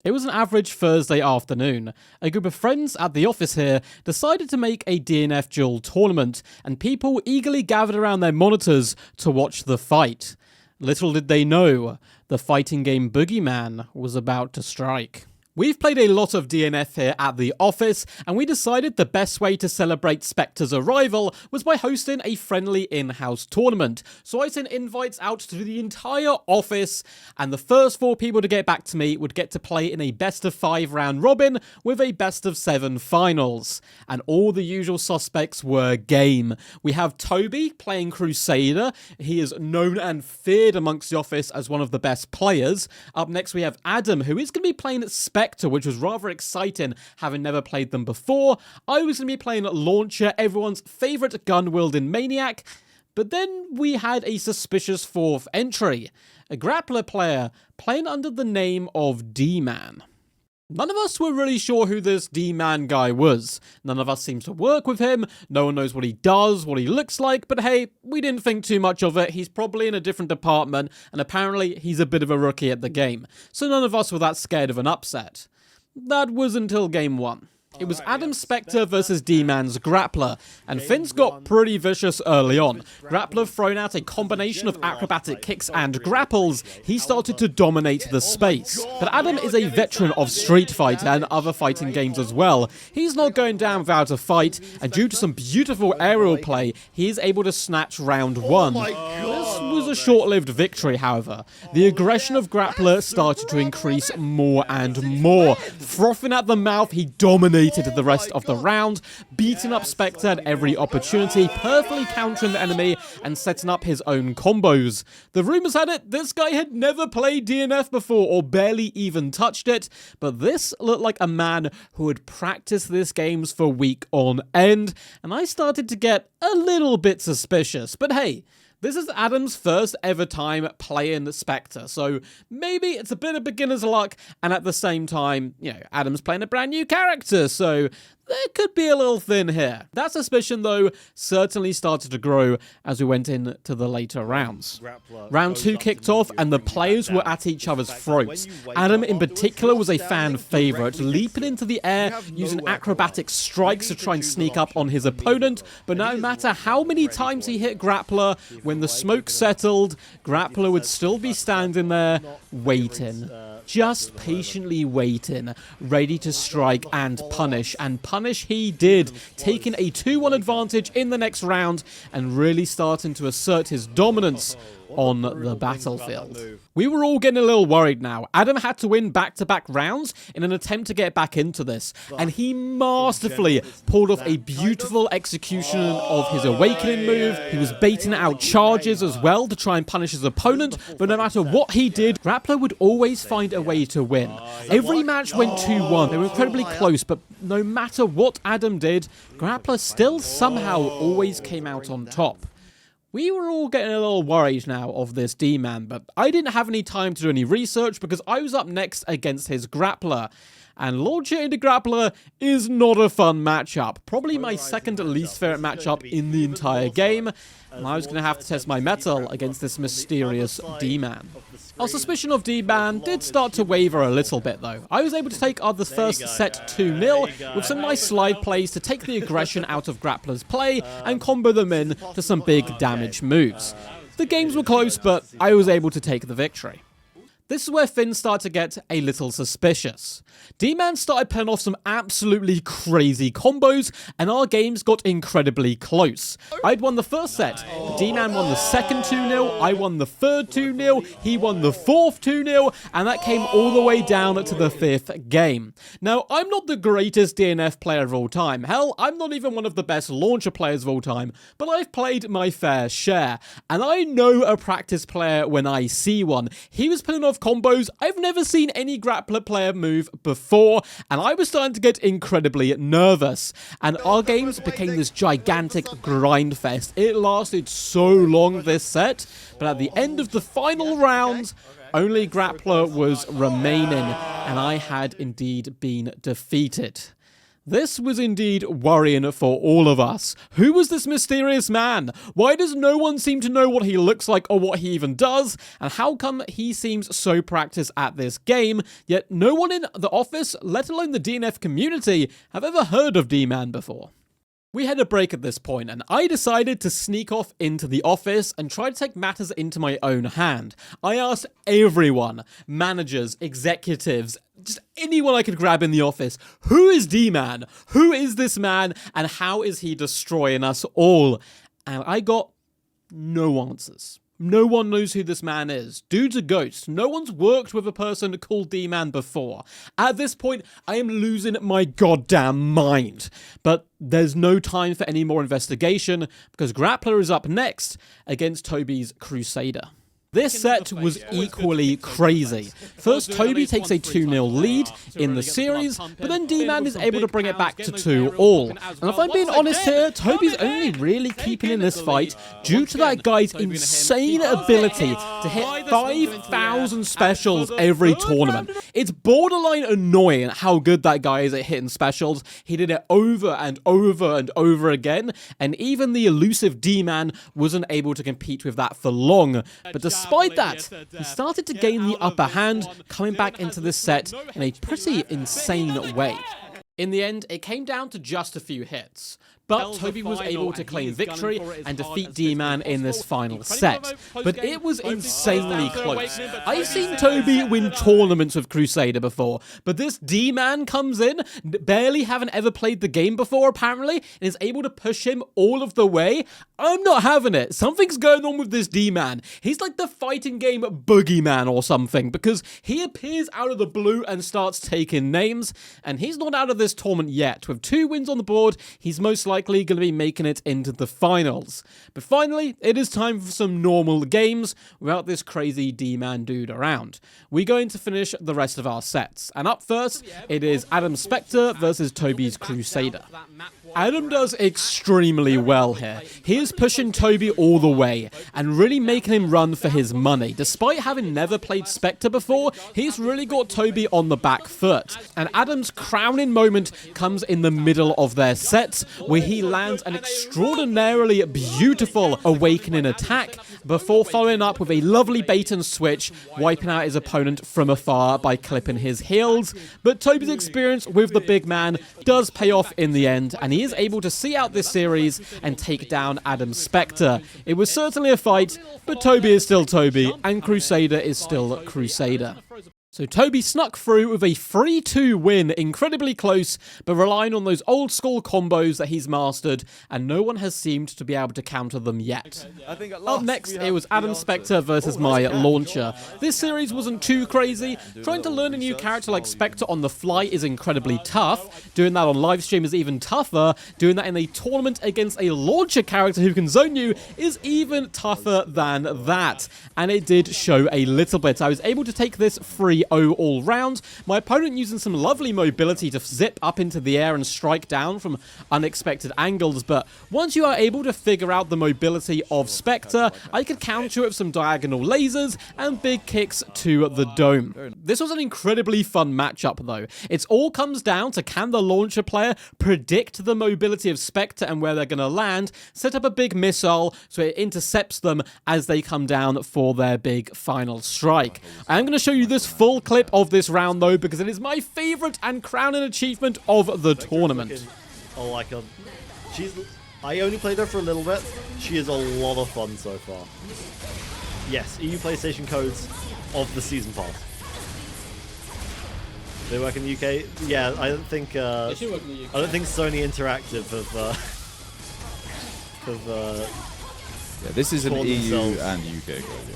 It was an average Thursday afternoon. A group of friends at the office here decided to make a Dnf Duel tournament, and people eagerly gathered around their monitors to watch the fight. Little did they know, the fighting game Boogeyman was about to strike. We've played a lot of DNF here at the office, and we decided the best way to celebrate Spectre's arrival was by hosting a friendly in-house tournament. So I sent invites out to the entire office, and the first 4 people to get back to me would get to play in a best-of-5 round robin with a best-of-7 finals. And all the usual suspects were game. We have Toby playing Crusader. He is known and feared amongst the office as one of the best players. Up next we have Adam, who is going to be playing Spectre, which was rather exciting, having never played them before. I was going to be playing Launcher, everyone's favourite gun-wielding maniac. But then we had a suspicious 4th entry, a grappler player playing under the name of D-Man. None of us were really sure who this D-Man guy was. None of us seems to work with him. No one knows what he does, what he looks like, but hey, we didn't think too much of it. He's probably in a different department, and apparently he's a bit of a rookie at the game. So none of us were that scared of an upset. That was until game 1. It was Adam Spectre versus D-Man's Grappler, and things got pretty vicious early on. Grappler thrown out a combination of acrobatic kicks and grapples, he started to dominate the space. But Adam is a veteran of Street Fighter and other fighting games as well. He's not going down without a fight, and due to some beautiful aerial play, he is able to snatch round 1. This was a short-lived victory, however. The aggression of Grappler started to increase more and more. Frothing at the mouth, he dominated the rest of the round, beating up Spectre at every opportunity, perfectly countering the enemy and setting up his own combos. The rumours had it this guy had never played DNF before or barely even touched it, but this looked like a man who had practiced this games for a week on end, and I started to get a little bit suspicious. But hey, this is Adam's first ever time playing Spectre, so maybe it's a bit of beginner's luck, and at the same time, you know, Adam's playing a brand new character, so there could be a little thin here. That suspicion, though, certainly started to grow as we went into the later rounds. Round 2 kicked off, and the players were at each other's throats. Adam, in particular, was a fan favourite, leaping into the air, using acrobatic strikes to try and sneak up on his opponent, but no matter how many times he hit Grappler, when the smoke settled, Grappler would still be standing there, waiting. Just patiently waiting, ready to strike and punish he did, taking a 2-1 advantage in the next round and really starting to assert his dominance on the battlefield. We were all getting a little worried now. Adam had to win back-to-back rounds in an attempt to get back into this, and he masterfully pulled off a beautiful execution of his awakening move. He was baiting out charges as well to try and punish his opponent, but no matter what he did, Grappler would always find a way to win. Every match went 2-1. They were incredibly close, but no matter what Adam did, Grappler still somehow always came out on top. We were all getting a little worried now of this D-Man, but I didn't have any time to do any research because I was up next against his Grappler. And Launcher into Grappler is not a fun matchup. Probably my second least favorite matchup in the entire game. And I was going to have to test my mettle against this mysterious D-Man. Our suspicion of D-Man did start to waver a little bit though. I was able to take the first set 2-0 with some nice slide plays to take the aggression out of Grappler's play and combo them in to some big damage moves. The games were close, but I was able to take the victory. This is where things start to get a little suspicious. D-Man started pulling off some absolutely crazy combos, and our games got incredibly close. I'd won the first set, D-Man won the second 2-0, I won the third 2-0, he won the fourth 2-0, and that came all the way down to the 5th game. Now, I'm not the greatest DNF player of all time. Hell, I'm not even one of the best launcher players of all time, but I've played my fair share, and I know a practice player when I see one. He was pulling off combos I've never seen any grappler player move before, and I was starting to get incredibly nervous. And our games became this gigantic grind fest. It lasted so long this set, but at the end of the final round, only Grappler was remaining, and I had indeed been defeated. This was indeed worrying for all of us. Who was this mysterious man? Why does no one seem to know what he looks like or what he even does? And how come he seems so practiced at this game, yet no one in the office, let alone the DNF community, have ever heard of D-Man before? We had a break at this point, and I decided to sneak off into the office and try to take matters into my own hand. I asked everyone, managers, executives, just anyone I could grab in the office, who is D-Man? Who is this man, and how is he destroying us all? And I got no answers. No one knows who this man is. Dude's a ghost. No one's worked with a person called D-Man before. At this point, I am losing my goddamn mind. But there's no time for any more investigation, because Grappler is up next against Toby's Crusader. This set was equally crazy. First, Toby takes a 2-0 lead in the series, but then D-Man is able to bring it back to 2-all. And if I'm being honest here, Toby's only really keeping in this fight due to that guy's insane ability to hit 5,000 specials every tournament. It's borderline annoying how good that guy is at hitting specials. He did it over and over and over again, and even the elusive D-Man wasn't able to compete with that for long. But despite that, he started to gain the upper hand, coming back into this set in a pretty insane way. In the end, it came down to just a few hits, but Toby was able to claim victory and defeat D-Man in this final set. But it was insanely close. I've seen Toby win tournaments with Crusader before, but this D-Man comes in, barely having ever played the game before apparently, and is able to push him all of the way. I'm not having it. Something's going on with this D-Man. He's like the fighting game boogeyman or something, because he appears out of the blue and starts taking names, and he's not out of this tournament yet. With 2 wins on the board, he's most likely going to be making it into the finals. But finally, it is time for some normal games without this crazy D-Man dude around. We're going to finish the rest of our sets. And up first, it is Adam Spectre versus Toby's Crusader. Adam does extremely well here. He is pushing Toby all the way and really making him run for his money. Despite having never played Spectre before, he's really got Toby on the back foot. And Adam's crowning moment comes in the middle of their set, where he lands an extraordinarily beautiful awakening attack before following up with a lovely bait and switch, wiping out his opponent from afar by clipping his heels. But Toby's experience with the big man does pay off in the end, and he is able to see out this series and take down Adam Spectre. It was certainly a fight, but Toby is still Toby, and Crusader is still Crusader. So Toby snuck through with a 3-2 win, incredibly close, but relying on those old school combos that he's mastered, and no one has seemed to be able to counter them yet. Up next, it was Adam Spectre versus my launcher. This series wasn't too crazy. Trying to learn a new character like Spectre on the fly is incredibly tough. Doing that on live stream is even tougher. Doing that in a tournament against a launcher character who can zone you is even tougher than that. And it did show a little bit. I was able to take this 3-0 all round. My opponent using some lovely mobility to zip up into the air and strike down from unexpected angles, but once you are able to figure out the mobility of Spectre, I could counter it with some diagonal lasers and big kicks to the dome. This was an incredibly fun matchup though. It all comes down to, can the launcher player predict the mobility of Spectre and where they're going to land, set up a big missile so it intercepts them as they come down for their big final strike. I am going to show you this full clip of this round though, because it is my favorite and crowning achievement of the tournament. Oh my god. I only played her for a little bit. She is a lot of fun so far. Yes, EU PlayStation codes of the season pass. They work in the UK? Yeah, I don't think I don't think Sony Interactive yeah, this is an EU and UK code.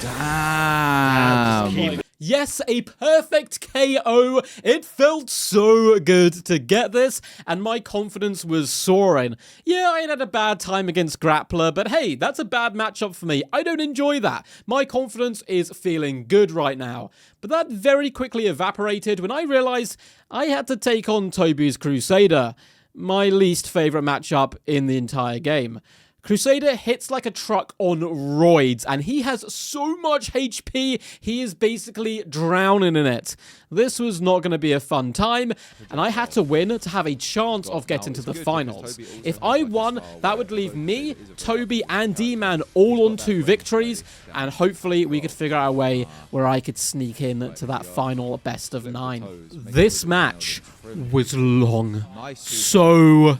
Yeah. Damn. Yes, a perfect KO. It felt so good to get this, and my confidence was soaring. Yeah, I had a bad time against Grappler, but hey, that's a bad matchup for me. I don't enjoy that. My confidence is feeling good right now. But that very quickly evaporated when I realized I had to take on Toby's Crusader, my least favorite matchup in the entire game. Crusader hits like a truck on roids, and he has so much HP, he is basically drowning in it. This was not going to be a fun time, and I had to win to have a chance of getting to the finals. If I won, that would leave me, Toby, and D-Man all on 2 victories, and hopefully we could figure out a way where I could sneak in to that final best of 9. This match was long. So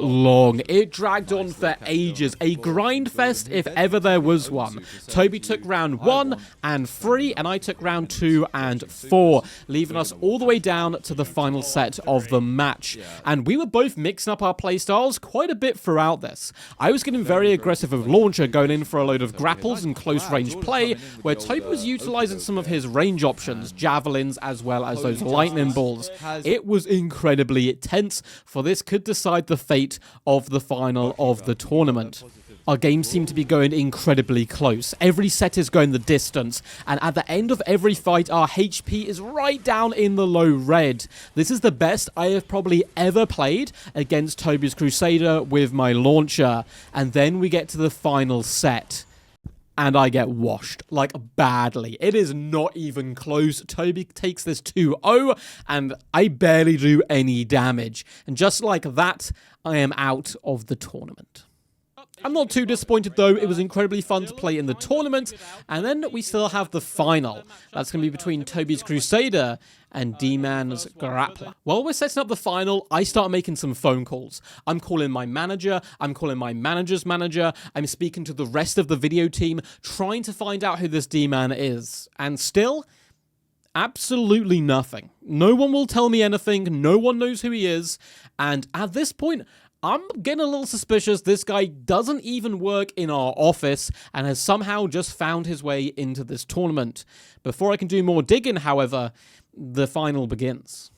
long. It dragged on for ages. A grind fest if ever there was one. Toby took round 1 and 3, and I took round 2 and 4, leaving us all the way down to the final set of the match. And we were both mixing up our playstyles quite a bit throughout this. I was getting very aggressive with launcher, going in for a load of grapples and close range play, where Toby was utilizing some of his range options, javelins as well as those lightning balls. It was incredibly tense, for this could decide the fate of the final of the tournament. Our games seem to be going incredibly close. Every set is going the distance, and at the end of every fight, our HP is right down in the low red. This is the best I have probably ever played against Toby's Crusader with my launcher. And then we get to the final set, and I get washed, like, badly. It is not even close. Toby takes this 2-0, and I barely do any damage. And just like that, I am out of the tournament. I'm not too disappointed though. It was incredibly fun to play in the tournament, and then we still have the final. That's going to be between Toby's Crusader and D-Man's Grappler. While we're setting up the final, I start making some phone calls. I'm calling my manager, I'm calling my manager's manager, I'm speaking to the rest of the video team, trying to find out who this D-Man is. And still, absolutely nothing. No one will tell me anything, no one knows who he is, and at this point, I'm getting a little suspicious. This guy doesn't even work in our office and has somehow just found his way into this tournament. Before I can do more digging, however, the final begins.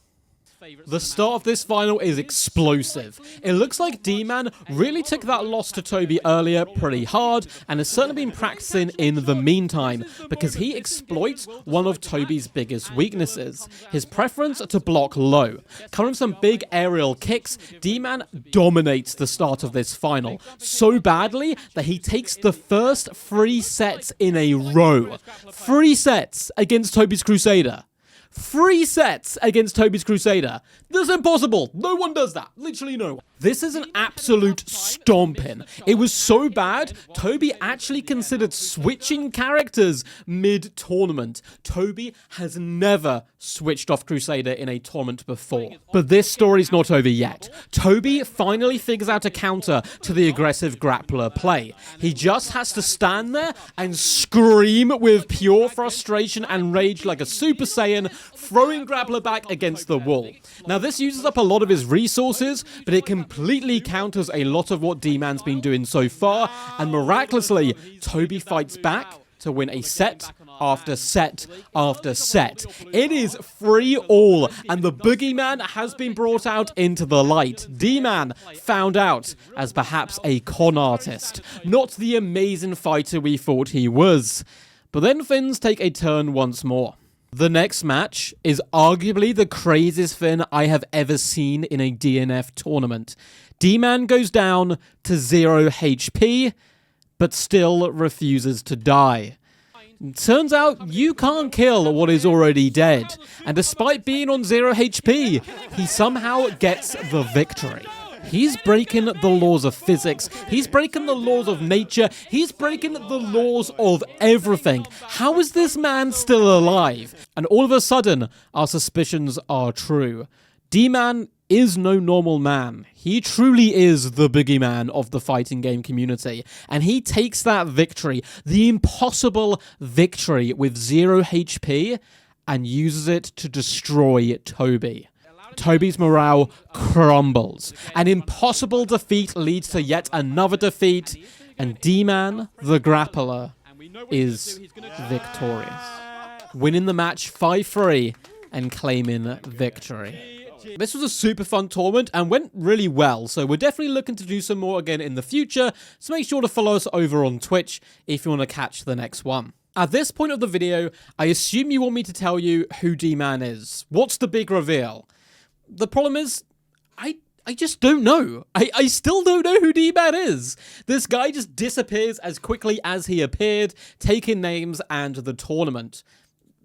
The start of this final is explosive. It looks like D-Man really took that loss to Toby earlier pretty hard, and has certainly been practicing in the meantime, because he exploits one of Toby's biggest weaknesses, his preference to block low. Coming with some big aerial kicks, D-Man dominates the start of this final, so badly that he takes the first 3 sets in a row. 3 sets against Toby's Crusader. 3 sets against Toby's Crusader. That's impossible. No one does that. Literally no one. This is an absolute stomping. It was so bad, Toby actually considered switching characters mid-tournament. Toby has never switched off Crusader in a tournament before. But this story's not over yet. Toby finally figures out a counter to the aggressive grappler play. He just has to stand there and scream with pure frustration and rage like a Super Saiyan, throwing grappler back against the wall. Now this uses up a lot of his resources, but it completely counters a lot of what D-Man's been doing so far, and miraculously, Toby fights back to win a set after set after set. It is 3-all, and the boogeyman has been brought out into the light. D-Man found out as perhaps a con artist, not the amazing fighter we thought he was. But then things take a turn once more. The next match is arguably the craziest thing I have ever seen in a DNF tournament. D-Man goes down to 0 HP, but still refuses to die. Turns out you can't kill what is already dead, and despite being on 0 HP, he somehow gets the victory. He's breaking the laws of physics, he's breaking the laws of nature, he's breaking the laws of everything. How is this man still alive? And all of a sudden, our suspicions are true. D-Man is no normal man. He truly is the boogeyman of the fighting game community. And he takes that victory, the impossible victory with 0 HP, and uses it to destroy Toby. Toby's morale crumbles. An impossible defeat leads to yet another defeat, and D-Man, the grappler, is victorious, winning the match 5-3 and claiming victory. This was a super fun tournament and went really well, so we're definitely looking to do some more again in the future, so make sure to follow us over on Twitch if you want to catch the next one. At this point of the video, I assume you want me to tell you who D-Man is. What's the big reveal? The problem is, I I just don't know. I still don't know who D-Man is. This guy just disappears as quickly as he appeared, taking names and the tournament.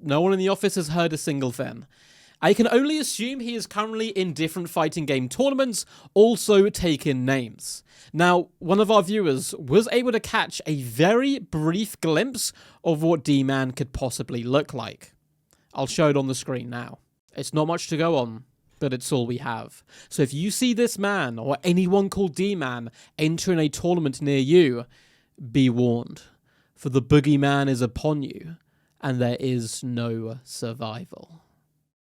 No one in the office has heard a single thing. I can only assume he is currently in different fighting game tournaments, also taking names. Now, one of our viewers was able to catch a very brief glimpse of what D-Man could possibly look like. I'll show it on the screen now. It's not much to go on, but it's all we have. So if you see this man or anyone called D-Man entering a tournament near you, be warned, for the boogeyman is upon you, and there is no survival.